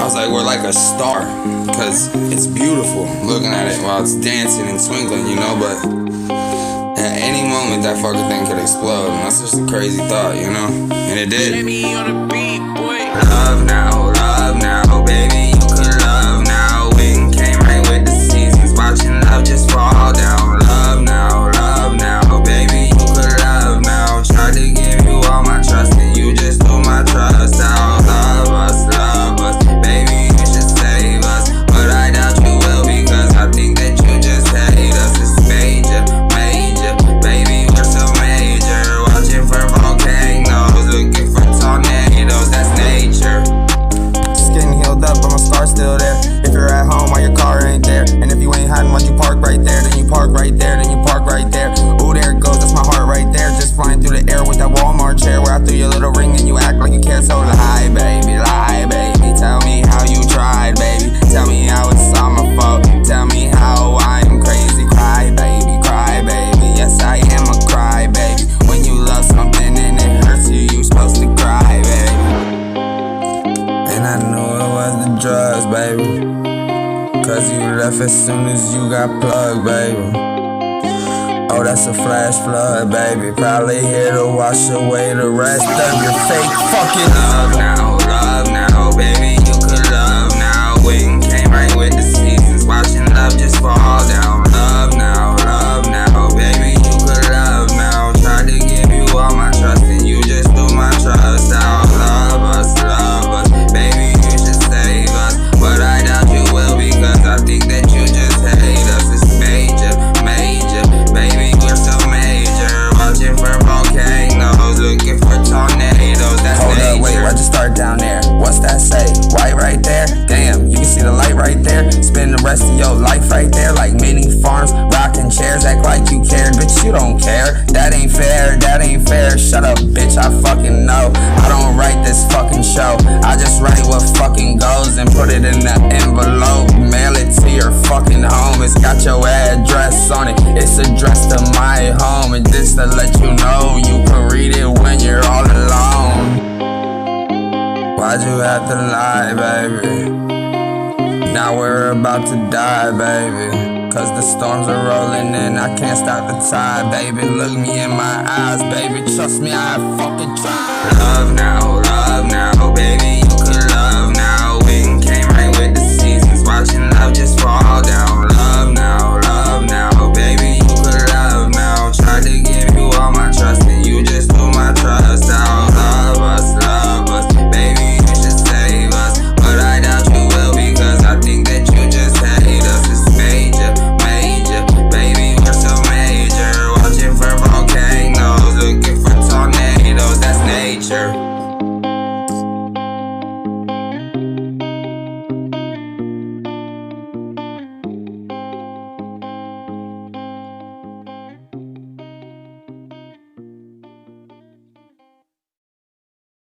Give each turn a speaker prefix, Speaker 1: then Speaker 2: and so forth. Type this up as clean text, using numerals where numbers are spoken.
Speaker 1: I was like, we're like a star, cause it's beautiful looking at it while it's dancing and twinkling, you know, but at any moment that fucking thing could explode, and that's just a crazy thought, you know, and it did. Love now, baby, you could love now. Wind came right with the seasons, watching love just fall down. Love now, baby, you could love now. Tried to give you all my trust, and you just threw my trust out. Love us, baby, you should save us, but I doubt you will, because I think that you just hate us. It's major, baby, we're so major. Watching for volcanoes, looking for tornadoes, that's nature.
Speaker 2: Getting healed up, but my scar's still there. If you're at home, why your car ain't there? And if you ain't hiding, why you park right there? Then you park right there, then you park right there. Ooh, there it goes, that's my heart right there. Just flying through the air with that Walmart chair, where I threw your little ring and you act like you care. So lie, baby, tell me how you tried, baby. Tell me how it's all my fault. Tell me how I am crazy. Cry, baby, yes, I am a cry, baby. When you love something and it hurts you, you supposed to cry, baby. And I knew it was the drugs, baby, cause you left as soon as you got plugged, baby. Oh, that's a flash flood, baby, probably here to wash away the rest of your fake fucking
Speaker 1: love now, baby, you could love now. Wind came right with the seasons, watching love just fall down. Love now, baby, you could love now. Tried to give you all my trust, and you just threw my trust out. Love us, baby, you should save us, but I doubt you will, because I think that you just hate us. It's major, baby, we're so major. Watching for volcanoes, looking for tornadoes, that's
Speaker 2: Hold
Speaker 1: nature.
Speaker 2: up, wait, why'd you start down there? What's that say? White right there? Damn, you can see the light right there. Spend the rest of your life right there, like mini farms, rocking chairs, act like you cared, bitch, you don't care. That ain't fair, shut up, bitch, I fucking know. I don't write this fucking show, I just write what fucking goes and put it in the envelope, mail it to your fucking home. It's got your address on it, it's addressed to my home, and just to let you know, you can read it when you're all alone. Why'd you have to lie, baby? Now we're about to die, baby, cause the storms are rolling in, I can't stop the tide, baby. Look me in my eyes, baby, trust me, I fucking tried.
Speaker 1: Love now, baby,